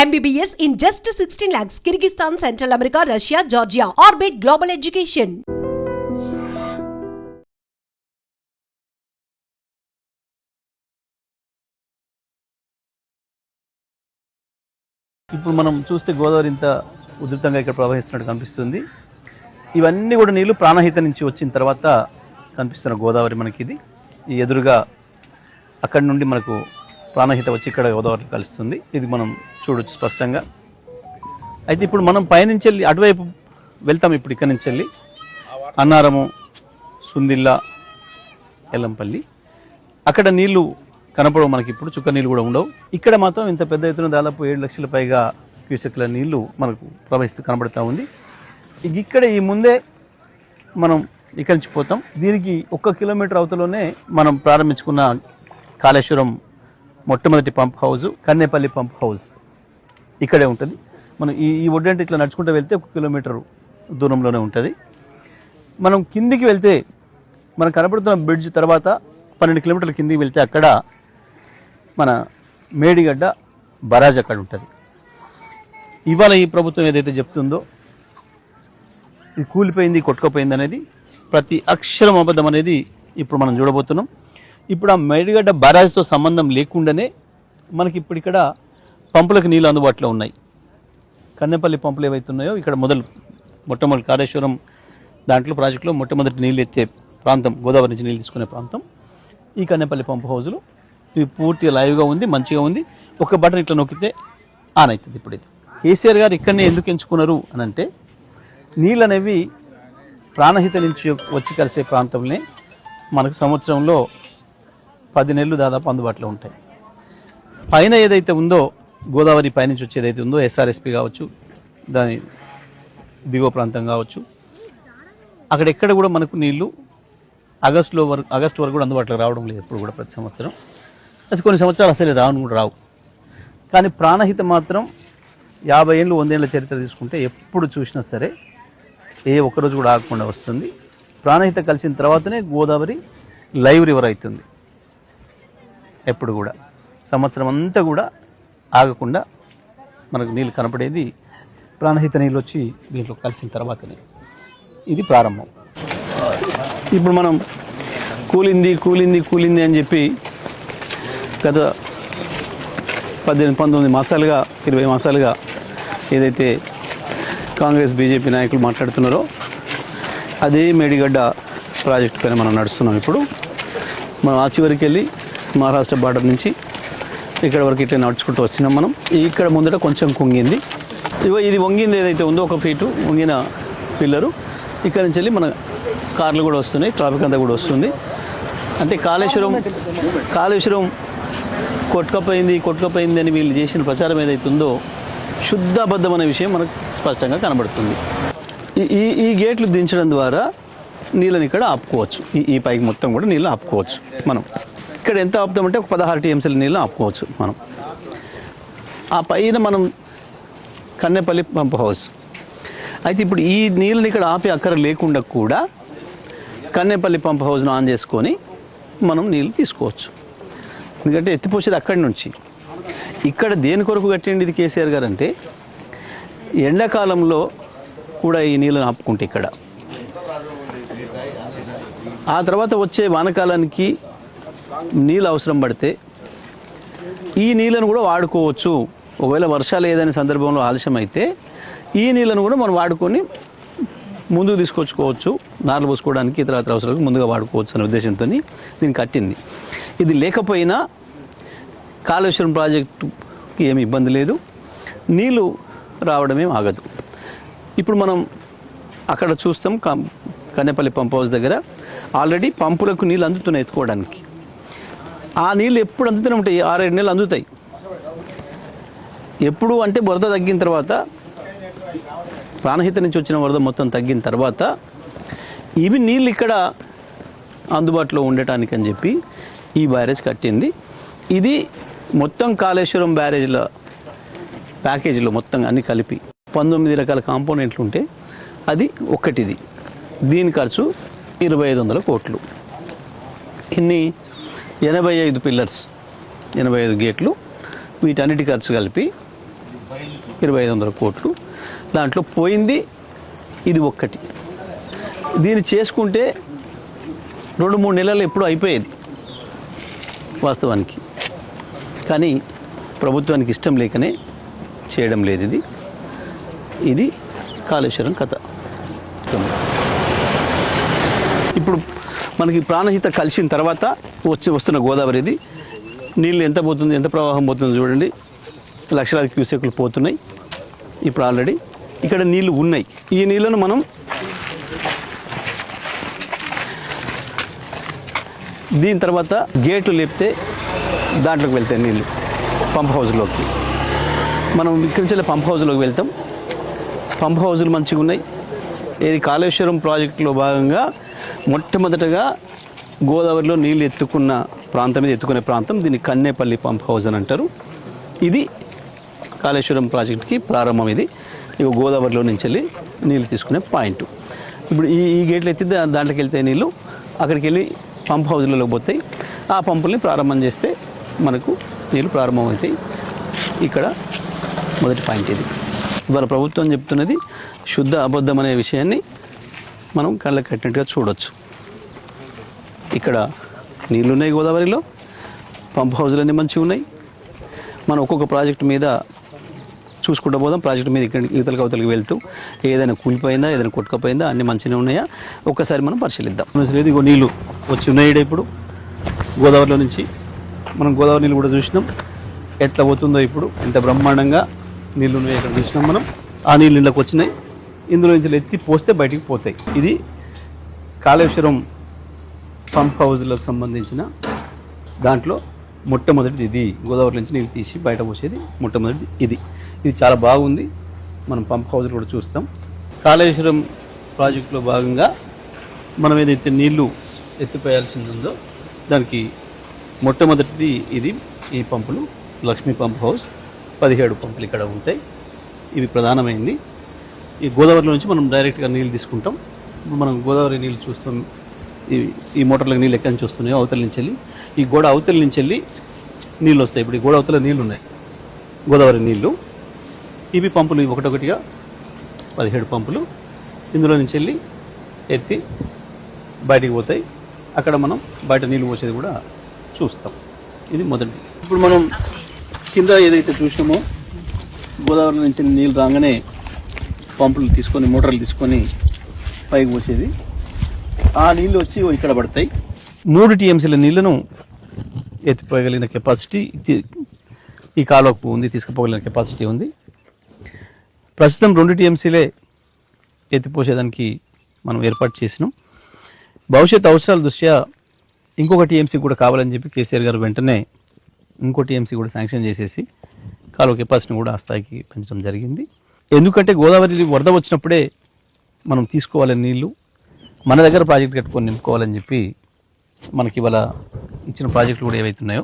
MBBS in just 16 lakhs. Kyrgyzstan, Central America, Russia, Georgia. Orbit Global Education. ఇప్పుడు మనం చూస్తే గోదావరి ఇంత ఉధృతంగా ఇక్కడ ప్రవహిస్తున్నట్టు కనిపిస్తుంది. ఇవన్నీ కూడా నీళ్లు ప్రాణహిత నుంచి వచ్చిన తర్వాత కనిపిస్తున్న గోదావరి మనకి ఇది. ఈ ఎదురుగా అక్కడి నుండి మనకు ప్రాణహిత వచ్చి ఇక్కడ గోదావరి కలుస్తుంది. ఇది మనం చూడొచ్చు స్పష్టంగా. అయితే ఇప్పుడు మనం పైనుంచి వెళ్ళి అటువైపు వెళ్తాం. ఇప్పుడు ఇక్కడి నుంచి వెళ్ళి అన్నారము, సుందిల్లా, ఎల్లంపల్లి అక్కడ నీళ్లు కనపడవు మనకి. ఇప్పుడు చుక్క నీళ్ళు కూడా ఉండవు. ఇక్కడ మాత్రం ఇంత పెద్ద ఎత్తున దాదాపు 7 లక్షల పైగా క్యూసెక్ల నీళ్లు మనకు ప్రవహిస్తూ కనబడుతూ ఉంది. ఇక్కడ ఈ ముందే మనం ఇక్కడి నుంచి పోతాం. దీనికి 1 కిలోమీటర్ అవతలోనే మనం ప్రారంభించుకున్న కాళేశ్వరం మొట్టమొదటి pump house, Kannepalli pump house ఇక్కడే ఉంటుంది. మనం ఈ ఒడ్డంటే ఇట్లా నడుచుకుంటూ వెళ్తే 1 కిలోమీటర్ దూరంలోనే ఉంటుంది. మనం కిందికి వెళ్తే మనం కనపడుతున్న బ్రిడ్జ్ తర్వాత 12 కిలోమీటర్ల కిందికి వెళ్తే అక్కడ మన మేడిగడ్డ బరాజ్ అక్కడ ఉంటుంది. ఇవాళ ఈ ప్రభుత్వం ఏదైతే చెప్తుందో ఇది కూలిపోయింది, కొట్టుకుపోయింది అనేది ప్రతి అక్షరం అబద్ధం అనేది ఇప్పుడు మనం చూడబోతున్నాం. ఇప్పుడు ఆ మేడిగడ్డ బరాజ్తో సంబంధం లేకుండానే మనకి ఇప్పుడు ఇక్కడ పంపులకు నీళ్ళు అందుబాటులో ఉన్నాయి. కన్నెపల్లి పంపులు ఏవైతున్నాయో ఇక్కడ మొట్టమొదటి కాళేశ్వరం దాంట్లో ప్రాజెక్టులో మొట్టమొదటి నీళ్ళు ఎత్తే ప్రాంతం, గోదావరి నుంచి నీళ్ళు తీసుకునే ప్రాంతం ఈ కన్నెపల్లి పంపు హౌజులు. ఇవి పూర్తిగా లైవ్గా ఉంది, మంచిగా ఉంది. ఒక బటన్ ఇట్లా నొక్కితే ఆన్ అవుతుంది. ఇప్పుడు ఇది కేసీఆర్ గారు ఇక్కడనే ఎందుకు ఎంచుకున్నారు అని అంటే, నీళ్ళు అనేవి ప్రాణహిత నుంచి వచ్చి కలిసే ప్రాంతంలో మనకు సంవత్సరంలో 10 నెలలు దాదాపు అందుబాటులో ఉంటాయి. పైన ఏదైతే ఉందో గోదావరి పైనుంచి వచ్చి ఏదైతే ఉందో SRSP కావచ్చు, దాని దిగువ ప్రాంతం కావచ్చు, అక్కడెక్కడ కూడా మనకు నీళ్లు ఆగస్టు వరకు కూడా అందుబాటులో రావడం లేదు. ఎప్పుడు కూడా ప్రతి సంవత్సరం అది కొన్ని సంవత్సరాలు అసలు రావు. కానీ ప్రాణహిత మాత్రం 50 ఏళ్ళు 100 ఏళ్ళ చరిత్ర తీసుకుంటే ఎప్పుడు చూసినా సరే ఏ ఒక్కరోజు కూడా ఆగకుండా వస్తుంది. ప్రాణహిత కలిసిన తర్వాతనే గోదావరి లైవ్ రివర్ అవుతుంది. ఎప్పుడు కూడా సంవత్సరం అంతా కూడా ఆగకుండా మనకు నీళ్ళు కనపడేది ప్రాణహిత నీళ్ళు వచ్చి దీంట్లో కలిసిన తర్వాతనే. ఇది ప్రారంభం. ఇప్పుడు మనం కూలింది అని చెప్పి గత 18-19 మాసాలుగా 20 మాసాలుగా ఏదైతే కాంగ్రెస్ బీజేపీ నాయకులు మాట్లాడుతున్నారో అదే మేడిగడ్డ ప్రాజెక్టు పైన మనం నడుస్తున్నాం. ఇప్పుడు మనం ఆ చివరికి వెళ్ళి మహారాష్ట్ర బార్డర్ నుంచి ఇక్కడ వరకు ఇట్లా నడుచుకుంటూ వస్తున్నాం. మనం ఇక్కడ ముందట కొంచెం కుంగింది. ఇది వంగింది ఏదైతే ఉందో 1 ఫీటు వంగిన పిల్లరు. ఇక్కడ నుంచి వెళ్ళి మన కార్లు కూడా వస్తున్నాయి, ట్రాఫిక్ అంతా కూడా వస్తుంది. అంటే కాళేశ్వరం కొట్టుకపోయింది అని వీళ్ళు చేసిన ప్రచారం ఏదైతే ఉందో శుద్ధాబద్ధం అనే విషయం మనకు స్పష్టంగా కనబడుతుంది. ఈ గేట్లు దించడం ద్వారా నీళ్ళని ఇక్కడ ఆపుకోవచ్చు. ఈ పైకి మొత్తం కూడా నీళ్ళు ఆపుకోవచ్చు. మనం ఇక్కడ ఎంత ఆపుతామంటే ఒక 16 TMCల నీళ్ళు ఆపుకోవచ్చు మనం. ఆ పైన మనం కన్నెపల్లి పంప్ హౌస్. అయితే ఇప్పుడు ఈ నీళ్ళని ఇక్కడ ఆపే అక్కర లేకుండా కూడా కన్నెపల్లి పంప్ హౌస్ను ఆన్ చేసుకొని మనం నీళ్ళు తీసుకోవచ్చు. ఎందుకంటే ఎత్తిపోసేది అక్కడి నుంచి. ఇక్కడ దేని కొరకు కట్టిండి ఇది కేసీఆర్ గారు అంటే, ఎండాకాలంలో కూడా ఈ నీళ్ళని ఆపుకుంటే ఇక్కడ ఆ తర్వాత వచ్చే వానకాలానికి నీళ్ళు అవసరం పడితే ఈ నీళ్ళను కూడా వాడుకోవచ్చు. ఒకవేళ వర్షాలు ఏదైనా సందర్భంలో ఆలస్యం అయితే ఈ నీళ్ళను కూడా మనం వాడుకొని ముందుకు తీసుకొచ్చుకోవచ్చు. నార్లు పోసుకోవడానికి ఇతర అవసరాలకు ముందుగా వాడుకోవచ్చు అనే ఉద్దేశంతో దీన్ని కట్టింది. ఇది లేకపోయినా కాళేశ్వరం ప్రాజెక్టుకి ఏమి ఇబ్బంది లేదు, నీళ్ళు రావడమేం ఆగదు. ఇప్పుడు మనం అక్కడ చూస్తాం కన్నెపల్లి పంప్ హౌస్ దగ్గర ఆల్రెడీ పంపులకు నీళ్ళు అందుతున్నాయి ఎత్తుకోవడానికి. ఆ నీళ్ళు ఎప్పుడు అందుతూనే ఉంటాయి, 6-7 నెలలు అందుతాయి. ఎప్పుడు అంటే వరద తగ్గిన తర్వాత, ప్రాణహిత నుంచి వచ్చిన వరద మొత్తం తగ్గిన తర్వాత ఇవి నీళ్ళు ఇక్కడ అందుబాటులో ఉండటానికి అని చెప్పి ఈ బ్యారేజ్ కట్టింది. ఇది మొత్తం కాళేశ్వరం బ్యారేజ్ల ప్యాకేజీలో మొత్తం అన్ని కలిపి 19 రకాల కాంపోనెంట్లు ఉంటే అది ఒక్కటిది. దీని ఖర్చు 2500 కోట్లు. ఇన్ని 85 పిల్లర్స్, 85 గేట్లు, వీటన్నిటి ఖర్చు కలిపి 2500 కోట్లు. దాంట్లో పోయింది ఇది ఒక్కటి. దీన్ని చేసుకుంటే 2-3 నెలలు ఎప్పుడూ అయిపోయేది వాస్తవానికి. కానీ ప్రభుత్వానికి ఇష్టం లేకనే చేయడం లేదు. ఇది కాళేశ్వరం కథ. ఇప్పుడు మనకి ప్రాణహిత కలిసిన తర్వాత వస్తున్న గోదావరిది నీళ్ళు ఎంత పోతుంది, ఎంత ప్రవాహం పోతుందో చూడండి. లక్షలాది క్యూసెక్లు పోతున్నాయి ఇప్పుడు ఆల్రెడీ. ఇక్కడ నీళ్లు ఉన్నాయి. ఈ నీళ్ళను మనం దీని తర్వాత గేట్లు లేపితే దాంట్లోకి వెళ్తాయి నీళ్ళు పంప్ హౌస్లోకి. మనం ఇక్కడి నుంచి పంప్ హౌస్లోకి వెళ్తాం. పంప్ హౌజులు మంచిగా ఉన్నాయి. ఇది కాళేశ్వరం ప్రాజెక్టులో భాగంగా మొట్టమొదటగా గోదావరిలో నీళ్ళు ఎత్తుకున్న ప్రాంతం, ఇది ఎత్తుకునే ప్రాంతం. దీన్ని కన్నేపల్లి పంప్ హౌస్ అని అంటారు. ఇది కాళేశ్వరం ప్రాజెక్టుకి ప్రారంభం. ఇది గోదావరిలో నుంచి వెళ్ళి నీళ్ళు తీసుకునే పాయింట్. ఇప్పుడు ఈ గేట్లు ఎత్తి దాంట్లోకి వెళ్తే నీళ్ళు అక్కడికి వెళ్ళి పంప్ హౌజ్లలో పోతాయి. ఆ పంపుల్ని ప్రారంభం చేస్తే మనకు నీళ్ళు ప్రారంభమవుతాయి. ఇక్కడ మొదటి పాయింట్ ఇది. ఇవాళ ప్రభుత్వం చెప్తున్నది శుద్ధ అబద్ధం అనే విషయాన్ని మనం కళ్ళకి కట్టినట్టుగా చూడొచ్చు. ఇక్కడ నీళ్ళు ఉన్నాయి గోదావరిలో, పంప్ హౌజ్లన్నీ మంచిగా ఉన్నాయి. మనం ఒక్కొక్క ప్రాజెక్టు మీద చూసుకుంటూ పోదాం. ప్రాజెక్టు మీద ఇక్కడ ఇవతలకి అవతలకి వెళ్తూ ఏదైనా కూలిపోయిందా, ఏదైనా కొట్టుకపోయిందా, అన్నీ మంచిగా ఉన్నాయా ఒక్కసారి మనం పరిశీలిద్దాం. ఇదిగో నీళ్ళు వచ్చి ఉన్నాయి ఇప్పుడు గోదావరిలో నుంచి. మనం గోదావరి నీళ్ళు కూడా చూసినాం ఎట్లా పోతుందో. ఇప్పుడు ఎంత బ్రహ్మాండంగా నీళ్ళు ఉన్నాయి ఇక్కడ చూసినాం మనం. ఆ నీళ్ళు ఇళ్ళకి వచ్చినాయి. ఇందులో నుంచి ఎత్తి పోస్తే బయటికి పోతాయి. ఇది కాళేశ్వరం పంప్ హౌజ్లకు సంబంధించిన దాంట్లో మొట్టమొదటిది ఇది. గోదావరి నుంచి నీళ్ళు తీసి బయట పోసేది మొట్టమొదటిది ఇది. ఇది చాలా బాగుంది. మనం పంప్ హౌజ్లు కూడా చూస్తాం. కాళేశ్వరం ప్రాజెక్టులో భాగంగా మనం ఏదైతే నీళ్లు ఎత్తిపోయాల్సింది ఉందో దానికి మొట్టమొదటిది ఇది. ఈ పంపులు లక్ష్మీ పంప్ హౌస్. 17 పంపులు ఇక్కడ ఉంటాయి. ఇవి ప్రధానమైంది. ఈ గోదావరిలో నుంచి మనం డైరెక్ట్గా నీళ్ళు తీసుకుంటాం. మనం గోదావరి నీళ్ళు చూస్తాం. ఈ మోటార్లకు నీళ్ళు ఎక్కడి నుంచి వస్తున్నాయో అవతల నుంచి వెళ్ళి ఈ గోడ అవతల నుంచి వెళ్ళి నీళ్ళు వస్తాయి. ఇప్పుడు ఈ గోడ అవతల నీళ్ళు ఉన్నాయి గోదావరి నీళ్ళు. ఇవి పంపులు ఒకటొకటిగా 17 పంపులు ఇందులో నుంచి వెళ్ళి ఎత్తి బయటికి పోతాయి. అక్కడ మనం బయట నీళ్ళు పోసేది కూడా చూస్తాం. ఇది మొదటిది. ఇప్పుడు మనం కింద ఏదైతే చూసినామో గోదావరి నుంచి నీళ్ళు రాగానే పంపులు తీసుకొని మోటార్లు తీసుకొని పైకి పోసేది. ఆ నీళ్ళు వచ్చి ఇక్కడ పడతాయి. 3 టీఎంసీల నీళ్లను ఎత్తిపోయగలిగిన కెపాసిటీ ఈ కాలువకు ఉంది, తీసుకుపోగలిగిన కెపాసిటీ ఉంది. ప్రస్తుతం 2 టీఎంసీలే ఎత్తిపోసేదానికి మనం ఏర్పాటు చేసినాం. భవిష్యత్ అవసరాల దృష్ట్యా ఇంకొక టీఎంసీ కూడా కావాలని చెప్పి కేసీఆర్ గారు వెంటనే ఇంకో టీఎంసీ కూడా శాంక్షన్ చేసేసి కాలువ కెపాసిటీని కూడా ఆ స్థాయికి పెంచడం జరిగింది. ఎందుకంటే గోదావరి వరద వచ్చినప్పుడే మనం తీసుకోవాలని నీళ్లు మన దగ్గర ప్రాజెక్ట్ కట్టుకొని నింపుకోవాలని చెప్పి మనకి ఇవాళ ఇచ్చిన ప్రాజెక్టులు కూడా ఏవైతున్నాయో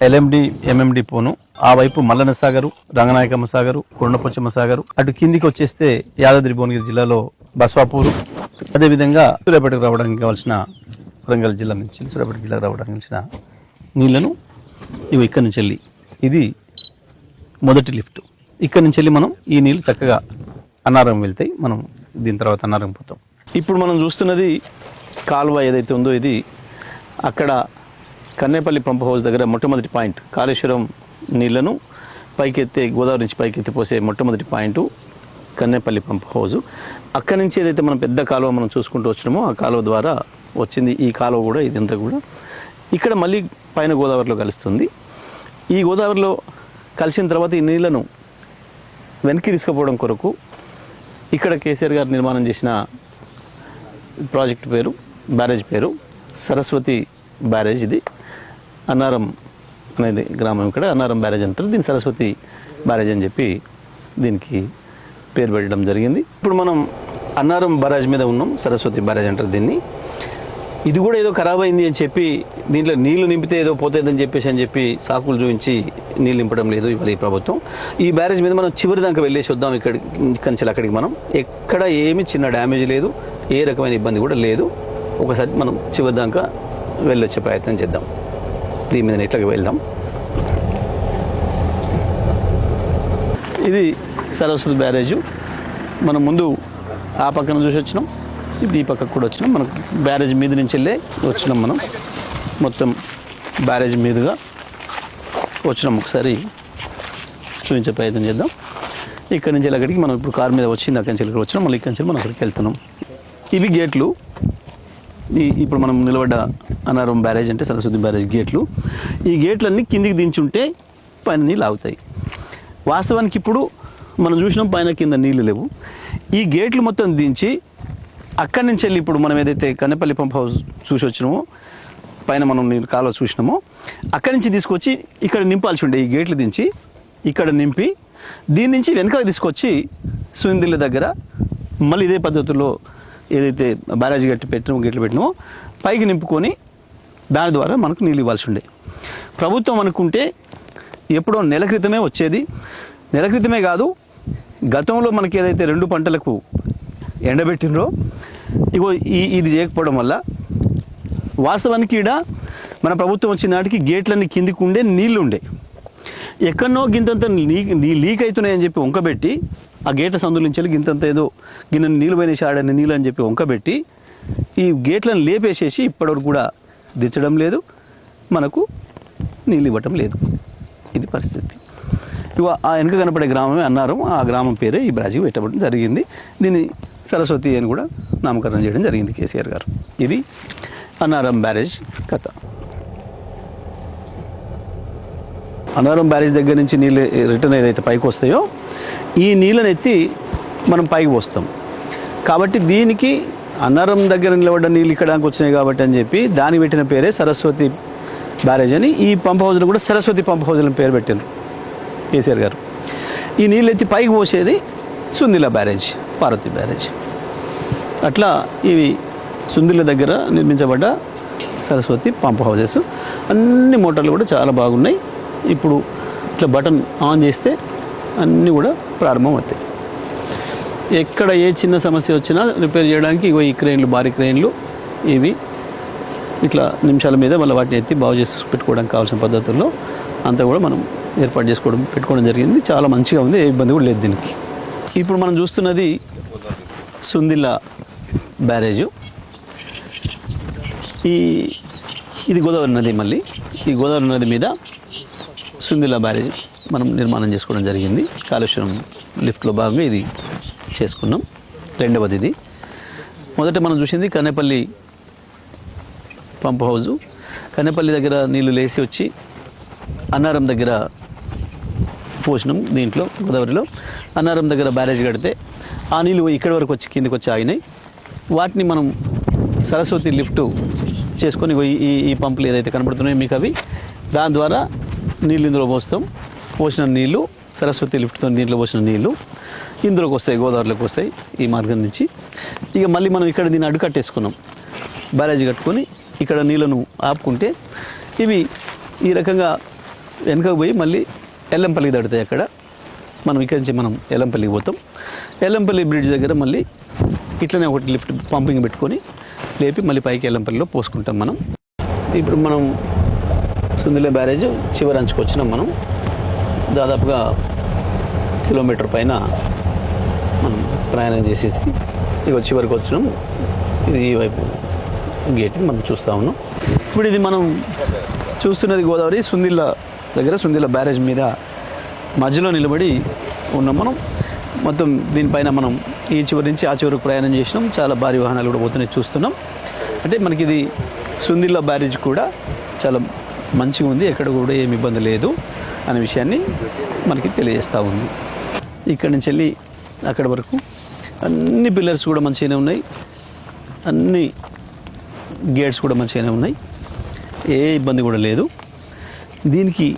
ఎల్ఎండి ఎంఎండి పోను ఆ వైపు మల్లన్న సాగరు, రంగనాయకమ్మ సాగరు, కొండపోచమ్మ సాగరు, అటు కిందికి వచ్చేస్తే యాదాద్రి భువనగిరి జిల్లాలో బస్వాపూరు, అదేవిధంగా సూర్యాపేటకు రావడానికి కావాల్సిన వరంగల్ జిల్లా నుంచి సూర్యాపేట జిల్లాకు రావడానికి కావాల్సిన నీళ్లను ఇవి ఇక్కడి నుంచి వెళ్ళి ఇది మొదటి లిఫ్ట్. ఇక్కడి నుంచి వెళ్ళి మనం ఈ నీళ్ళు చక్కగా అన్నారం వెళ్తాయి. మనం దీని తర్వాత అన్నారం పోతాం. ఇప్పుడు మనం చూస్తున్నది కాలువ ఏదైతే ఉందో ఇది అక్కడ కన్నేపల్లి పంప్ హౌస్ దగ్గర మొట్టమొదటి పాయింట్. కాళేశ్వరం నీళ్లను పైకెత్తే గోదావరి నుంచి పైకెత్తి పోసే మొట్టమొదటి పాయింట్ కన్నేపల్లి పంప్ హౌజు. అక్కడి నుంచి ఏదైతే మనం పెద్ద కాలువ మనం చూసుకుంటూ వచ్చినామో ఆ కాలువ ద్వారా వచ్చింది ఈ కాలువ కూడా. ఇదంతా కూడా ఇక్కడ మళ్ళీ పైన గోదావరిలో కలుస్తుంది. ఈ గోదావరిలో కలిసిన తర్వాత ఈ నీళ్లను వెనక్కి తీసుకుపోవడం కొరకు ఇక్కడ కేసీఆర్ గారు నిర్మాణం చేసిన ప్రాజెక్ట్ పేరు, బ్యారేజ్ పేరు సరస్వతి బ్యారేజ్. ఇది అన్నారం అనేది గ్రామం, ఇక్కడ అన్నారం బ్యారేజ్ అంటారు. దీన్ని సరస్వతి బ్యారేజ్ అని చెప్పి దీనికి పేరు పెట్టడం జరిగింది. ఇప్పుడు మనం అన్నారం బ్యారేజ్ మీద ఉన్నాం. సరస్వతి బ్యారేజ్ అంటారు దీన్ని. ఇది కూడా ఏదో ఖరాబ్ అయింది అని చెప్పి దీంట్లో నీళ్లు నింపితే ఏదో పోతుందని చెప్పి సాకులు చూపించి నీళ్ళు నింపడం లేదు ఇవాళ ఈ ప్రభుత్వం. ఈ బ్యారేజ్ మీద మనం చివరి దాకా వెళ్ళేసి వద్దాం. కంచెలు అక్కడికి మనం ఎక్కడ ఏమి చిన్న డ్యామేజ్ లేదు, ఏ రకమైన ఇబ్బంది కూడా లేదు. ఒకసారి మనం చివరి దాకా వెళ్ళొచ్చే ప్రయత్నం చేద్దాం. దీని మీద ఇట్లా వెళ్దాం. ఇది సరస్వతి బ్యారేజు. మనం ముందు ఆ పక్కన చూసి వచ్చినాం, ఇప్పుడు ఈ పక్కకు కూడా వచ్చినాం. మనకు బ్యారేజ్ మీద నుంచి వెళ్ళే వచ్చినాం. మనం మొత్తం బ్యారేజ్ మీదుగా వచ్చినాం. ఒకసారి చూపించే ప్రయత్నం చేద్దాం. ఇక్కడి నుంచి అక్కడికి మనం ఇప్పుడు కారు మీద వచ్చింది, అక్కడి నుంచి ఇక్కడికి వచ్చినాం. మళ్ళీ ఇక్కడి నుంచి మనం అక్కడికి వెళ్తున్నాం. ఇవి గేట్లు. ఇప్పుడు మనం నిలబడ్డ అన్నారం బ్యారేజ్ అంటే సరస్వతి బ్యారేజ్ గేట్లు. ఈ గేట్లన్నీ కిందికి దించుంటే పైన నీళ్ళు ఆగుతాయి. వాస్తవానికి ఇప్పుడు మనం చూసినాం పైన కింద నీళ్లు లేవు. ఈ గేట్లు మొత్తం దించి అక్కడి నుంచి వెళ్ళి ఇప్పుడు మనం ఏదైతే కన్నెపల్లి పంప్ హౌస్ చూసి వచ్చినామో, పైన మనం నీళ్ళు కాలువ చూసినామో, అక్కడి నుంచి తీసుకొచ్చి ఇక్కడ నింపాల్సి ఉండే. ఈ గేట్లు దించి ఇక్కడ నింపి దీని నుంచి వెనకాల తీసుకొచ్చి సుందిళ్ళ దగ్గర మళ్ళీ ఇదే పద్ధతిలో ఏదైతే బ్యారేజ్ గేట్లు పెట్టినామో పైకి నింపుకొని దాని ద్వారా మనకు నీళ్ళు ఇవ్వాల్సి ఉండే. ప్రభుత్వం అనుకుంటే ఎప్పుడో నెల క్రితమే వచ్చేది. నెల క్రితమే కాదు, గతంలో మనకి ఏదైతే 2 పంటలకు ఎండబెట్టినరో ఇగో ఇది చేయకపోవడం వల్ల వాస్తవానికి ఈడ మన ప్రభుత్వం వచ్చిన నాటికి గేట్లన్నీ కిందికి ఉండే, నీళ్లు ఉండే. ఎక్కడనో గింతంత లీక్ అవుతున్నాయని చెప్పి వంకబెట్టి ఆ గేట్ల సందులించాలి గింతంత ఏదో గిన్నె నీళ్ళు పోయిన ఆడని నీళ్ళు అని చెప్పి వంకబెట్టి ఈ గేట్లను లేపేసేసి ఇప్పటివరకు కూడా దించడం లేదు, మనకు నీళ్ళు ఇవ్వటం లేదు. ఇది పరిస్థితి. ఆ వెనుక కనపడే గ్రామమే అన్నారం. ఆ గ్రామం పేరే ఈ బ్యారేజీకి పెట్టబడడం జరిగింది. దీన్ని సరస్వతి అని కూడా నామకరణం చేయడం జరిగింది కేసీఆర్ గారు. ఇది అన్నారం బ్యారేజ్ కథ. అన్నారం బ్యారేజ్ దగ్గర నుంచి నీళ్ళు రిటర్న్ ఏదైతే పైకి వస్తాయో ఈ నీళ్ళని ఎత్తి మనం పైకి పోస్తాం. కాబట్టి దీనికి అన్నారం దగ్గర నిలబడ్డ నీళ్ళు ఇక్కడానికి వచ్చినాయి కాబట్టి అని చెప్పి దానికి పెట్టిన పేరే సరస్వతి బ్యారేజ్ అని. ఈ పంప్ హౌస్ని కూడా సరస్వతి పంప్ హౌస్ అని పేరు పెట్టారు కేసీఆర్ గారు. ఈ నీళ్ళు ఎత్తి పైకి పోసేది సుందిళ్ళ బ్యారేజ్, పార్వతి బ్యారేజ్. అట్లా ఇవి సుందిళ్ళ దగ్గర నిర్మించబడ్డ సరస్వతి పంప్ హౌసెస్. అన్ని మోటార్లు కూడా చాలా బాగున్నాయి. ఇప్పుడు ఇట్లా బటన్ ఆన్ చేస్తే అన్నీ కూడా ప్రారంభం అవుతాయి. ఎక్కడ ఏ చిన్న సమస్య వచ్చినా రిపేర్ చేయడానికి ఇగో ఈ క్రెయిన్లు, భారీ క్రెయిన్లు, ఇవి ఇట్లా నిమిషాల మీద మళ్ళీ వాటిని ఎత్తి బాగు చేసి పెట్టుకోవడానికి కావాల్సిన పద్ధతుల్లో అంతా కూడా మనం ఏర్పాటు పెట్టుకోవడం జరిగింది. చాలా మంచిగా ఉంది, ఏ ఇబ్బంది కూడా లేదు దీనికి. ఇప్పుడు మనం చూస్తున్నది సుందిళ్ళ బ్యారేజు. ఇది గోదావరి నది. మళ్ళీ ఈ గోదావరి నది మీద సుందిళ్ళ బ్యారేజ్ మనం నిర్మాణం చేసుకోవడం జరిగింది. కాళేశ్వరం లిఫ్ట్లో భాగంగా ఇది చేసుకున్నాం. రెండవది ఇది. మొదట మనం చూసింది కన్నెపల్లి పంప్ హౌజు. కన్నెపల్లి దగ్గర నీళ్లు లేసి వచ్చి అన్నారం దగ్గర పోసినాం. దీంట్లో గోదావరిలో అన్నారం దగ్గర బ్యారేజ్ కడితే ఆ నీళ్ళు ఇక్కడి వరకు వచ్చి కిందికి వచ్చి ఆగినాయి. వాటిని మనం సరస్వతి లిఫ్ట్ చేసుకొని ఈ పంపులు ఏదైతే కనబడుతున్నాయో మీకు అవి, దాని ద్వారా నీళ్ళు ఇందులో పోసిన నీళ్ళు సరస్వతి లిఫ్ట్తో దీంట్లో పోసిన నీళ్ళు ఇందులోకి వస్తాయి, గోదావరిలోకి వస్తాయి ఈ మార్గం నుంచి. ఇక మళ్ళీ మనం ఇక్కడ దీన్ని అడ్డుకట్టేసుకున్నాం. బ్యారేజ్ కట్టుకొని ఇక్కడ నీళ్ళను ఆపుకుంటే ఇవి ఈ రకంగా వెనకకు పోయి మళ్ళీ ఎల్లంపల్లికి తడుతాయి. అక్కడ మనం ఇక్కడి నుంచి మనం ఎల్లంపల్లికి పోతాం. ఎల్లంపల్లి బ్రిడ్జ్ దగ్గర మళ్ళీ ఇట్లనే ఒకటి లిఫ్ట్ పంపింగ్ పెట్టుకొని లేపి మళ్ళీ పైకి ఎల్లంపల్లిలో పోసుకుంటాం మనం. ఇప్పుడు మనం సుందిళ్ళ బ్యారేజ్ చివరి అంచుకు వచ్చినాం. మనం దాదాపుగా కిలోమీటర్ పైన మనం ప్రయాణం చేసేసి ఇక చివరికి వచ్చినాం. ఇది ఈ వైపు గేట్ మనం చూస్తూ ఉన్నాం. ఇప్పుడు ఇది మనం చూస్తున్నది గోదావరి సుందిళ్ళ దగ్గర, సుందిళ్ళ బ్యారేజ్ మీద మధ్యలో నిలబడి ఉన్నాం మనం. మొత్తం దీనిపైన మనం ఈ చివరి నుంచి ఆ చివరికి ప్రయాణం చేసినాం. చాలా భారీ వాహనాలు కూడా పోతున్నాయి చూస్తున్నాం. అంటే మనకి ఇది సుందిళ్ళ బ్యారేజ్ కూడా చాలా మంచిగా ఉంది, ఎక్కడ కూడా ఏమి ఇబ్బంది లేదు అనే విషయాన్ని మనకి తెలియజేస్తూ ఉంది. ఇక్కడి నుంచి వెళ్ళి అక్కడి వరకు అన్ని పిల్లర్స్ కూడా మంచిగానే ఉన్నాయి, అన్ని గేట్స్ కూడా మంచిగానే ఉన్నాయి, ఏ ఇబ్బంది కూడా లేదు. దీనికి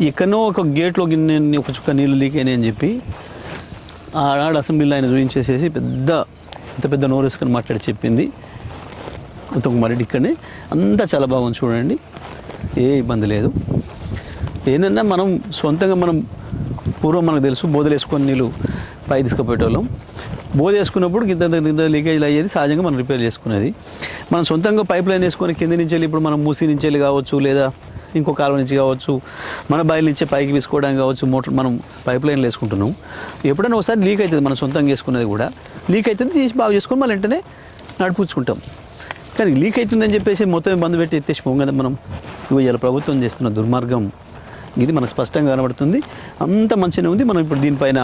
ఎక్కడో ఒక గేట్లో ఒక చుక్క నీళ్ళు లీక్ అయినాయి అని చెప్పి ఆడ అసెంబ్లీలో ఆయన చూపించేసేసి ఎంత పెద్ద నోరేసుకొని మాట్లాడి చెప్పింది ఉత్తమ్ కుమార్ రెడ్డి. ఇక్కడనే అంతా చాలా బాగుంది చూడండి, ఏ ఇబ్బంది లేదు. ఏంటన్నా మనం సొంతంగా పూర్వం మనకు తెలుసు బోధలు వేసుకొని నీళ్ళు పై తీసుకుపోయేటోళ్ళం. బోధ వేసుకున్నప్పుడు ఇంత లీకేజ్ అయ్యేది, సహజంగా మనం రిపేర్ చేసుకునేది. మనం సొంతంగా పైప్ లైన్ వేసుకొని కింద నుంచి వెళ్ళి ఇప్పుడు మనం మూసి నుంచి వెళ్ళి కావచ్చు లేదా ఇంకో కాలువ నుంచి కావచ్చు, మన బాయిల నుంచి పైకి వేసుకోవడానికి కావచ్చు, మోటార్ మనం పైప్ లైన్లు వేసుకుంటున్నాం. ఎప్పుడైనా ఒకసారి లీక్ అవుతుంది, మనం సొంతంగా వేసుకునేది కూడా లీక్ అవుతుంది, తీసి బాగా చేసుకొని మళ్ళీ వెంటనే నడిపించుకుంటాం. కానీ లీక్ అవుతుందని చెప్పేసి మొత్తం బంద్ పెట్టి ఎత్తేసిపోం కదా మనం. ఇవాళ ప్రభుత్వం చేస్తున్న దుర్మార్గం ఇది మనకు స్పష్టంగా కనబడుతుంది. అంత మంచిగా ఉంది. మనం ఇప్పుడు దీనిపైన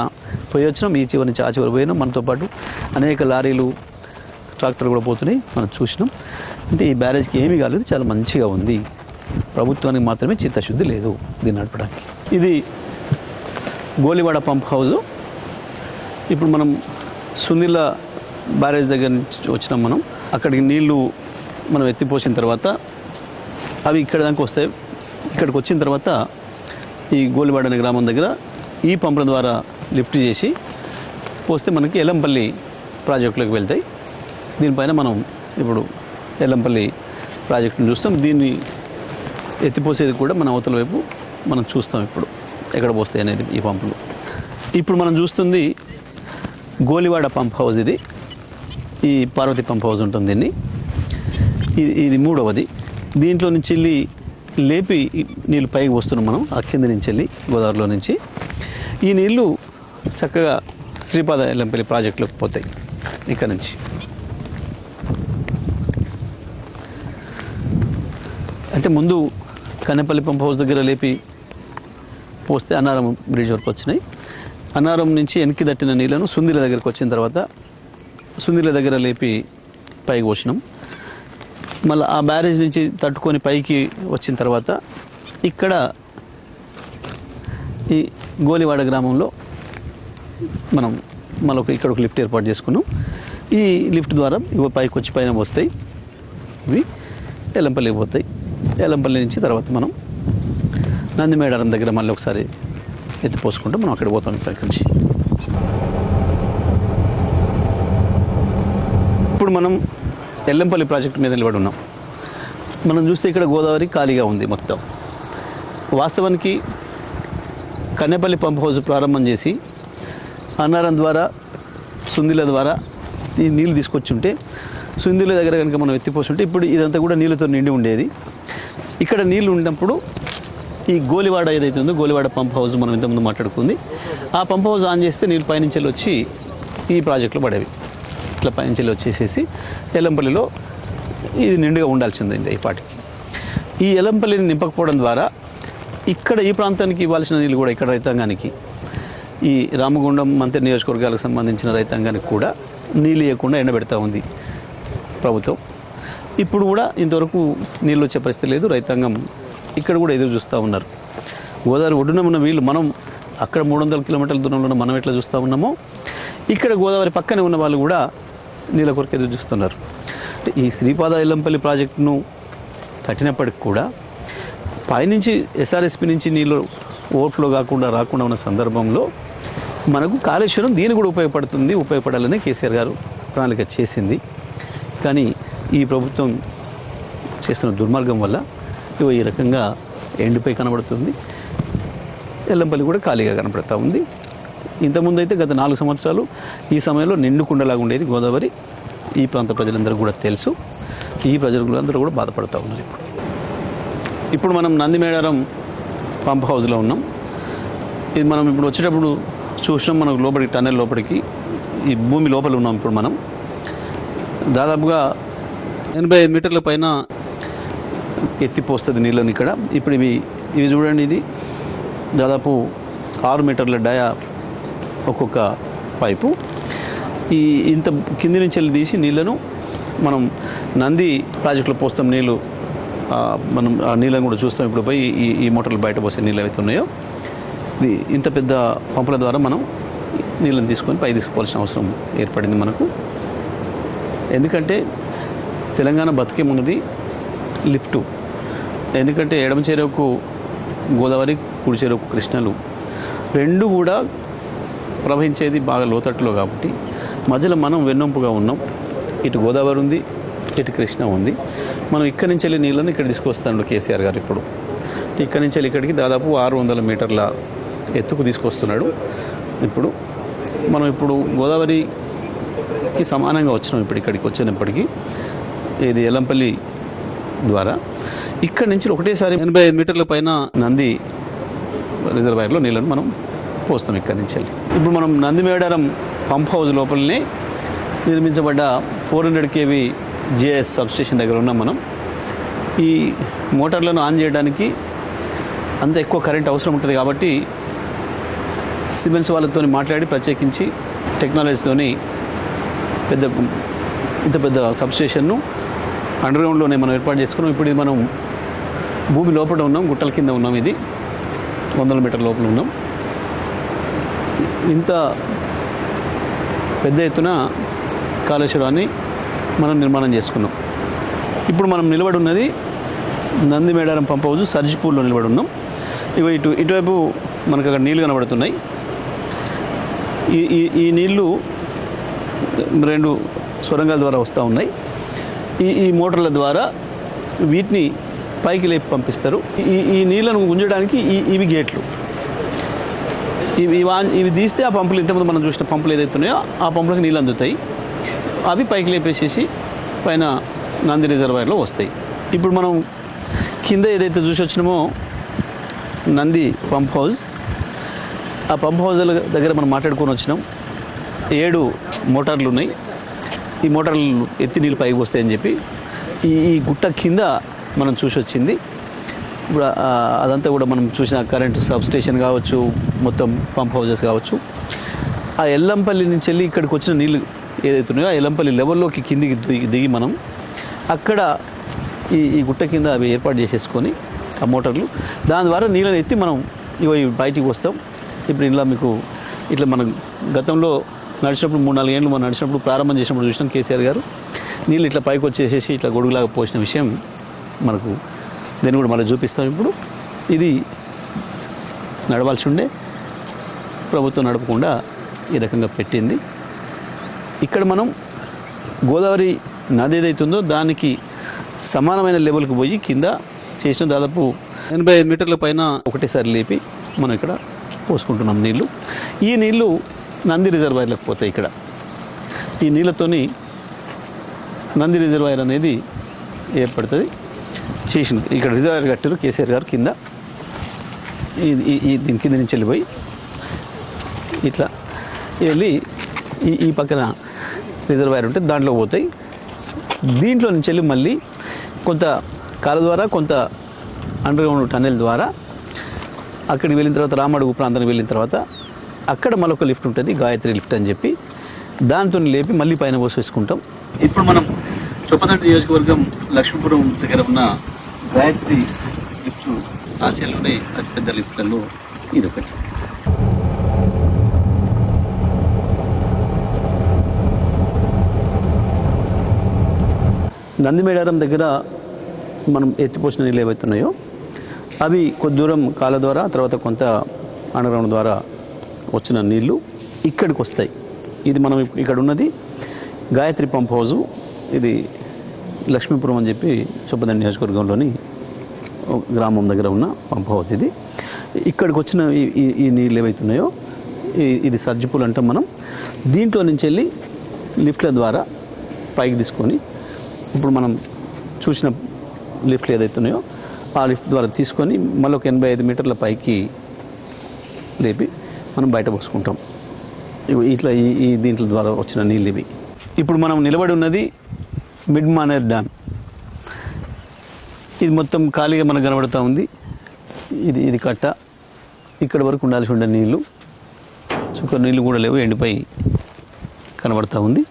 పోయి వచ్చినాం, ఈ చివరి నుంచి ఆ చివరి పోయినాం. మనతో పాటు అనేక లారీలు, ట్రాక్టర్ కూడా పోతున్నాయి, మనం చూసినాం. అంటే ఈ బ్యారేజ్కి ఏమీ కాలేదు, చాలా మంచిగా ఉంది. ప్రభుత్వానికి మాత్రమే చిత్తశుద్ధి లేదు దీన్ని నడపడానికి. ఇది గోలివాడ పంప్ హౌజు. ఇప్పుడు మనం సుందిల్ల బ్యారేజ్ దగ్గర నుంచి వచ్చినాం. మనం అక్కడికి నీళ్లు మనం ఎత్తిపోసిన తర్వాత అవి ఇక్కడ దాకా వస్తాయి. ఇక్కడికి వచ్చిన తర్వాత ఈ గోలివాడ అనే గ్రామం దగ్గర ఈ పంపుల ద్వారా లిఫ్ట్ చేసి పోస్తే మనకి ఎల్లంపల్లి ప్రాజెక్టులోకి వెళ్తాయి. దీనిపైన మనం ఇప్పుడు ఎల్లంపల్లి ప్రాజెక్టును చూస్తాం. దీన్ని ఎత్తిపోసేది కూడా మన అవతల వైపు మనం చూస్తాం ఇప్పుడు ఎక్కడ పోస్తాయి అనేది ఈ పంపులు. ఇప్పుడు మనం చూస్తుంది గోలివాడ పంప్ హౌస్. ఇది ఈ పార్వతి పంప్ హౌస్ ఉంటుంది. దీన్ని ఇది మూడవది. దీంట్లో నుంచి వెళ్ళి లేపి నీళ్ళు పైకి వస్తున్నాం మనం ఆ కింద నుంచి వెళ్ళి గోదావరిలో నుంచి. ఈ నీళ్లు చక్కగా శ్రీపాద ఎల్లంపల్లి ప్రాజెక్టులోకి పోతాయి. ఇక్కడ నుంచి అంటే ముందు కన్నెపల్లి పంప్ హౌస్ దగ్గర లేపి పోస్తే అన్నారం బ్రిడ్జ్ వరకు వచ్చినాయి. అన్నారం నుంచి వెనక్కి దట్టిన నీళ్లను సుందిల దగ్గరకు వచ్చిన తర్వాత సుందిల దగ్గర లేపి పైకి వచ్చినాం. మళ్ళీ ఆ బ్యారేజ్ నుంచి తట్టుకొని పైకి వచ్చిన తర్వాత ఇక్కడ ఈ గోలివాడ గ్రామంలో మనం మళ్ళీ ఇక్కడ ఒక లిఫ్ట్ ఏర్పాటు చేసుకున్నాం. ఈ లిఫ్ట్ ద్వారా ఇవి పైకి వచ్చి పైన వస్తాయి, ఇవి ఎల్లంపల్లికి పోతాయి. ఎల్లంపల్లి నుంచి తర్వాత మనం నందిమేడారం దగ్గర మళ్ళీ ఒకసారి ఎత్తిపోసుకుంటే మనం అక్కడ పోతాం. ఇక్కడి నుంచి ఇప్పుడు మనం ఎల్లంపల్లి ప్రాజెక్టు మీద నిలబడి ఉన్నాం. మనం చూస్తే ఇక్కడ గోదావరి ఖాళీగా ఉంది మొత్తం. వాస్తవానికి కన్నెపల్లి పంప్ హౌస్ ప్రారంభం చేసి అన్నారం ద్వారా సుందిల ద్వారా ఈ నీళ్ళు తీసుకొచ్చుంటే సుందిల దగ్గర కనుక మనం ఎత్తిపోతుంటే ఇప్పుడు ఇదంతా కూడా నీళ్ళతో నిండి ఉండేది. ఇక్కడ నీళ్ళు ఉన్నప్పుడు ఈ గోలివాడ ఏదైతే ఉందో గోలివాడ పంప్ హౌస్ మనం ఇంతకుముందు మాట్లాడుకుంది, ఆ పంప్ హౌస్ ఆన్ చేస్తే నీళ్ళు పైనుంచి వచ్చి ఈ ప్రాజెక్టులో పడేవి. ఇట్లా పైనుంచి వచ్చేసేసి ఎల్లంపల్లిలో ఇది నిండుగా ఉండాల్సిందండి. ఈ పాటికి ఈ ఎల్లంపల్లిని నింపకపోవడం ద్వారా ఇక్కడ ఈ ప్రాంతానికి ఇవ్వాల్సిన నీళ్ళు కూడా ఇక్కడ రైతాంగానికి, ఈ రామగుండం మంత్రి నియోజకవర్గాలకు సంబంధించిన రైతాంగానికి కూడా నీళ్ళు ఇవ్వకుండా ఎండబెడతా ఉంది ప్రభుత్వం. ఇప్పుడు కూడా ఇంతవరకు నీళ్ళు వచ్చే పరిస్థితి లేదు. రైతాంగం ఇక్కడ కూడా ఎదురు చూస్తూ ఉన్నారు. గోదావరి ఒడ్డున ఉన్న వీళ్ళు మనం అక్కడ 300 కిలోమీటర్ల దూరంలో మనం ఎట్లా చూస్తూ ఉన్నామో ఇక్కడ గోదావరి పక్కనే ఉన్న వాళ్ళు కూడా నీళ్ళ కొరకు ఎదురు చూస్తున్నారు. ఈ శ్రీపాద ఎల్లంపల్లి ప్రాజెక్టును కట్టినప్పటికి కూడా పైనుంచి ఎస్ఆర్ఎస్పి నుంచి నీళ్ళు ఓవర్ఫ్లో రాకుండా ఉన్న సందర్భంలో మనకు కాళేశ్వరం దీని కూడా ఉపయోగపడాలని కేసీఆర్ గారు ప్రణాళిక చేసింది. కానీ ఈ ప్రభుత్వం చేస్తున్న దుర్మార్గం వల్ల ఇవి ఈ రకంగా ఎండిపోయి కనబడుతుంది. ఎల్లంపల్లి కూడా ఖాళీగా కనబడుతూ ఉంది. ఇంతకుముందు అయితే గత 4 సంవత్సరాలు ఈ సమయంలో నిండుకుండలాగా ఉండేది గోదావరి. ఈ ప్రాంత ప్రజలందరూ కూడా తెలుసు. ఈ ప్రజలందరూ కూడా బాధపడుతూ ఉన్నారు. ఇప్పుడు మనం నందిమేడారం పంప్ హౌస్లో ఉన్నాం. ఇది మనం ఇప్పుడు వచ్చేటప్పుడు చూసినాం. మనకు లోపలికి టన్నెల్ లోపలికి ఈ భూమి లోపల ఉన్నాం. ఇప్పుడు మనం దాదాపుగా 85 మీటర్ల పైన ఎత్తిపోస్తుంది నీళ్ళని ఇక్కడ. ఇప్పుడు ఇవి చూడండి, ఇది దాదాపు 6 మీటర్ల డయా ఒక్కొక్క పైపు. ఇంత కింది నుంచి వెళ్ళి తీసి నీళ్లను మనం నంది ప్రాజెక్టులో పోస్తాం. నీళ్ళు మనం ఆ నీళ్ళని కూడా చూస్తాం. ఇప్పుడు పోయి ఈ మోటార్లు బయట పోసే నీళ్ళు ఏవైతే ఉన్నాయో ఇంత పెద్ద పంపుల ద్వారా మనం నీళ్ళని తీసుకొని పై తీసుకోవాల్సిన అవసరం ఏర్పడింది మనకు. ఎందుకంటే తెలంగాణ బతికేమున్నది లిఫ్టు. ఎందుకంటే ఎడమ చెరువుకు గోదావరి, కుడి చెరువుకు కృష్ణలు రెండు కూడా ప్రవహించేది బాగా లోతట్టులో కాబట్టి మధ్యలో మనం వెన్నొంపుగా ఉన్నాం. ఇటు గోదావరి ఉంది, ఇటు కృష్ణ ఉంది. మనం ఇక్కడి నుంచి వెళ్ళి నీళ్ళని ఇక్కడ తీసుకొస్తాడు కేసీఆర్ గారు. ఇప్పుడు ఇక్కడి నుంచి వెళ్ళి ఇక్కడికి దాదాపు 600 మీటర్ల ఎత్తుకు తీసుకొస్తున్నాడు. మనం గోదావరికి సమానంగా వచ్చినాం. ఇప్పుడు ఇక్కడికి వచ్చినప్పటికీ ఇది ఎల్లంపల్లి ద్వారా ఇక్కడ నుంచి ఒకటేసారి 85 మీటర్ల పైన నంది రిజర్వాయర్లో నీళ్ళను మనం పోస్తాం ఇక్కడి నుంచి వెళ్ళి. ఇప్పుడు మనం నంది మేడారం పంప్ హౌస్ లోపలనే నిర్మించబడ్డ 400 kV జేఎస్ సబ్స్టేషన్ దగ్గర ఉన్నాం మనం. ఈ మోటార్లను ఆన్ చేయడానికి అంత ఎక్కువ కరెంట్ అవసరం ఉంటుంది కాబట్టి సిమెన్స్ వాళ్ళతో మాట్లాడి ప్రత్యేకించి టెక్నాలజీతోని ఇంత పెద్ద సబ్స్టేషన్ను అండర్గ్రౌండ్లోనే మనం ఏర్పాటు చేసుకున్నాం. ఇప్పుడు ఇది మనం భూమి లోపల ఉన్నాం, గుట్టల కింద ఉన్నాం. ఇది 100 మీటర్ల లోపల ఉన్నాం. ఇంత పెద్ద ఎత్తున కాళేశ్వరాన్ని మనం నిర్మాణం చేసుకున్నాం. ఇప్పుడు మనం నిలబడి ఉన్నది నంది మేడారం పంప్ హౌస్ సర్జిపూర్లో నిలబడి ఉన్నాం. ఇటువైపు మనకు అక్కడ నీళ్లు కనబడుతున్నాయి. ఈ నీళ్లు 2 సొరంగాల ద్వారా వస్తూ ఉన్నాయి. ఈ మోటార్ల ద్వారా వీటిని పైకి లేపి పంపిస్తారు. ఈ నీళ్లను గుంజడానికి ఇవి గేట్లు. ఇవి తీస్తే ఆ పంపులు ఇంతకుముందు మనం చూసిన పంపులు ఏదైతే ఉన్నాయో ఆ పంపులకు నీళ్ళు అందుతాయి. అవి పైకి లేపేసేసి పైన నంది రిజర్వాయర్లో వస్తాయి. ఇప్పుడు మనం కింద ఏదైతే చూసి వచ్చినామో నంది పంప్ హౌస్, ఆ పంప్ హౌస్ల దగ్గర మనం మాట్లాడుకొని వచ్చినాం. 7 మోటార్లు ఉన్నాయి. ఈ మోటార్లు ఎత్తి నీళ్ళు పైకి వస్తాయని చెప్పి ఈ గుట్ట కింద మనం చూసి వచ్చింది. ఇప్పుడు అదంతా కూడా మనం చూసిన కరెంటు సబ్స్టేషన్ కావచ్చు, మొత్తం పంప్ హౌజెస్ కావచ్చు. ఆ ఎల్లంపల్లి నుంచి వెళ్ళి ఇక్కడికి వచ్చిన నీళ్ళు ఏదైతే ఉన్నాయో ఆ ఎల్లంపల్లి లెవెల్లోకి కిందికి దిగి మనం అక్కడ ఈ గుట్ట కింద అవి ఏర్పాటు చేసేసుకొని ఆ మోటార్లు దాని ద్వారా నీళ్ళని ఎత్తి మనం ఇవి బయటికి వస్తాం. ఇప్పుడు ఇలా మీకు ఇట్లా మనం గతంలో నడిచినప్పుడు 3-4 ఏళ్ళు మనం నడిచినప్పుడు ప్రారంభం చేసినప్పుడు చూసినాం. కేసీఆర్ గారు నీళ్ళు ఇట్లా పైకి వచ్చేసేసి ఇట్లా గొడుగులాగా పోసిన విషయం మనకు దీన్ని కూడా మళ్ళీ చూపిస్తాం. ఇప్పుడు ఇది నడవాల్సి ఉండే, ప్రభుత్వం నడపకుండా ఈ రకంగా పెట్టింది. ఇక్కడ మనం గోదావరి నది ఏదైతుందో దానికి సమానమైన లెవెల్కి పోయి కింద చేసిన దాదాపు 85 మీటర్ల పైన ఒకటేసారి లేపి మనం ఇక్కడ పోసుకుంటున్నాం నీళ్ళు. ఈ నీళ్ళు నంది రిజర్వాయర్లకు పోతాయి. ఇక్కడ ఈ నీళ్ళతోని నంది రిజర్వాయర్ అనేది ఏర్పడుతుంది. చేసినది ఇక్కడ రిజర్వాయర్ కట్టారు కేసీఆర్ గారు కింద. దీని కింద నుంచి వెళ్ళిపోయి ఇట్లా వెళ్ళి ఈ పక్కన రిజర్వాయర్ ఉంటే దాంట్లో పోతాయి. దీంట్లో నుంచి వెళ్ళి మళ్ళీ కొంత కాలు ద్వారా కొంత అండర్గ్రౌండ్ టన్నెల్ ద్వారా అక్కడికి వెళ్ళిన తర్వాత రామడుగు ప్రాంతానికి వెళ్ళిన తర్వాత అక్కడ మరొక లిఫ్ట్ ఉంటుంది, గాయత్రి లిఫ్ట్ అని చెప్పి దాంతో లేపి మళ్ళీ పైన పోసేసుకుంటాం. ఇప్పుడు మనం చొప్పదండి నియోజకవర్గం లక్ష్మీపురం దగ్గర ఉన్న గాయత్రి లిఫ్ట్ ఆసియాలోనే అతిపెద్ద లిఫ్ట్లలో ఇది ఒకటి. నంది మేడారం దగ్గర మనం ఎత్తిపోసిన నీళ్ళు ఏవైతున్నాయో అవి కొద్ది దూరం కాళ్ళ ద్వారా తర్వాత కొంత అండర్గ్రౌండ్ ద్వారా వచ్చిన నీళ్ళు ఇక్కడికి వస్తాయి. ఇది మనం ఇక్కడ ఉన్నది గాయత్రి పంప్ హౌజు. ఇది లక్ష్మీపురం అని చెప్పి చొప్పదండి నియోజకవర్గంలోని గ్రామం దగ్గర ఉన్న పంప్ హౌస్. ఇది ఇక్కడికి వచ్చిన ఈ నీళ్ళు ఏవైతున్నాయో ఇది సర్జిపూల్ అంటాం మనం. దీంట్లో నుంచి వెళ్ళి లిఫ్ట్ల ద్వారా పైకి తీసుకొని ఇప్పుడు మనం చూసిన లిఫ్ట్లు ఏదైతున్నాయో ఆ లిఫ్ట్ ద్వారా తీసుకొని మళ్ళీ ఒక 85 మీటర్ల పైకి లేపి మనం బయట పోసుకుంటాం. ఇట్లా దీంట్ల ద్వారా వచ్చిన నీళ్ళు ఇవి. ఇప్పుడు మనం నిలబడి ఉన్నది మిడ్ మానేర్ డ్యామ్. ఇది మొత్తం ఖాళీగా మనకు కనబడుతూ ఉంది. ఇది కట్ట. ఇక్కడ వరకు ఉండాల్సి ఉండే నీళ్ళు చుక్క నీళ్ళు కూడా లేవు, ఎండిపోయి కనబడుతూ ఉంది.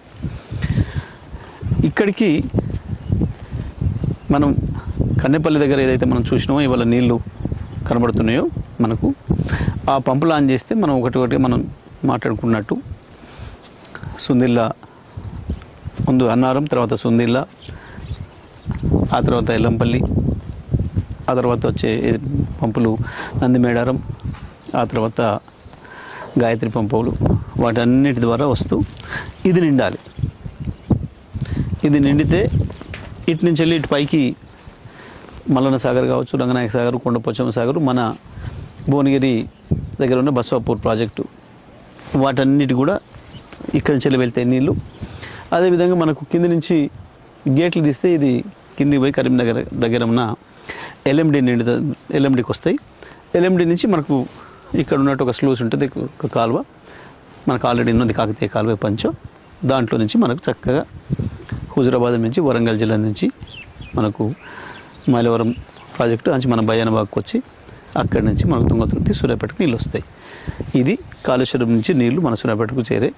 ఇక్కడికి మనం కన్నెపల్లి దగ్గర ఏదైతే మనం చూసినామో ఇవాళ నీళ్లు కనబడుతున్నాయో మనకు ఆ పంపులు ఆన్ చేస్తే మనం ఒకటి మనం మాట్లాడుకున్నట్టు సుందిల్ల ముందు అన్నారం, తర్వాత సుందిల్ల, ఆ తర్వాత ఎల్లంపల్లి, ఆ తర్వాత వచ్చే పంపులు నంది మేడారం, ఆ తర్వాత గాయత్రి పంపులు, వాటన్నిటి ద్వారా వస్తూ ఇది నిండాలి. ఇది నిండితే ఇటు నుంచి వెళ్ళి ఇటు పైకి మల్లన్న సాగర్ కావచ్చు, రంగనాయక సాగర్, కొండపోచమ్మ సాగర్, మన భువనగిరి దగ్గర ఉన్న బస్వాపూర్ ప్రాజెక్టు, వాటన్నిటి కూడా ఇక్కడి నుంచి వెళ్ళి వెళ్తాయి నీళ్ళు. అదేవిధంగా మనకు కింది నుంచి గేట్లు తీస్తే ఇది కింది పోయి కరీంనగర్ దగ్గర ఉన్న ఎల్ఎండికి వస్తాయి. ఎల్ఎండి నుంచి మనకు ఇక్కడ ఉన్నట్టు ఒక స్లూస్ ఉంటుంది, ఒక కాలువ మనకు ఆల్రెడీ ఉన్నది, కాకతీయ కాలువ పంచో. దాంట్లో నుంచి మనకు చక్కగా హుజురాబాద్ నుంచి, వరంగల్ జిల్లా నుంచి మనకు మైలవరం ప్రాజెక్టు నుంచి మన బయ్యానబాగ్కి వచ్చి అక్కడి నుంచి మనకు తుంగతుర్తి, సూర్యాపేటకు నీళ్ళు వస్తాయి. ఇది కాళేశ్వరం నుంచి నీళ్లు మన సూర్యాపేటకు చేరే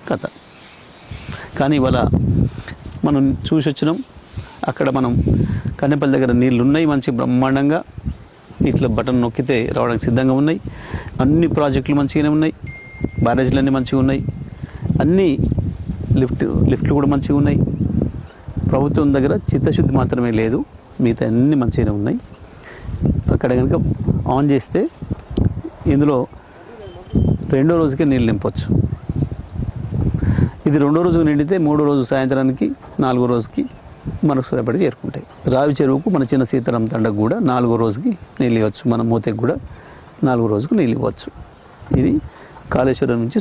కథ. కానీ ఇవాళ మనం చూసి వచ్చినాం, అక్కడ మనం కన్నెపల్లి దగ్గర నీళ్ళు ఉన్నాయి, మంచి బ్రహ్మాండంగా ఇట్లా బటన్ నొక్కితే రావడానికి సిద్ధంగా ఉన్నాయి. అన్ని ప్రాజెక్టులు మంచిగానే ఉన్నాయి, బ్యారేజ్లు అన్నీ మంచిగా ఉన్నాయి, అన్నీ లిఫ్ట్లు కూడా మంచిగా ఉన్నాయి. ప్రభుత్వం దగ్గర చిత్తశుద్ధి మాత్రమే లేదు, మిగతా అన్నీ మంచిగానే ఉన్నాయి. అక్కడ కనుక ఆన్ చేస్తే ఇందులో రెండో రోజుకే నీళ్ళు నింపవచ్చు. ఇది రెండో రోజుకు నిండితే మూడో రోజు సాయంత్రానికి, నాలుగో రోజుకి మనకు సూర్యాపేట చేరుకుంటాయి. రావి చెరువుకు మన చిన్న సీతారాం తండకు కూడా నాలుగో రోజుకి నీళ్ళు ఇవ్వచ్చు, మన మూతకి కూడా నాలుగో రోజుకు నీళ్ళు ఇవ్వచ్చు. ఇది కాళేశ్వరం నుంచి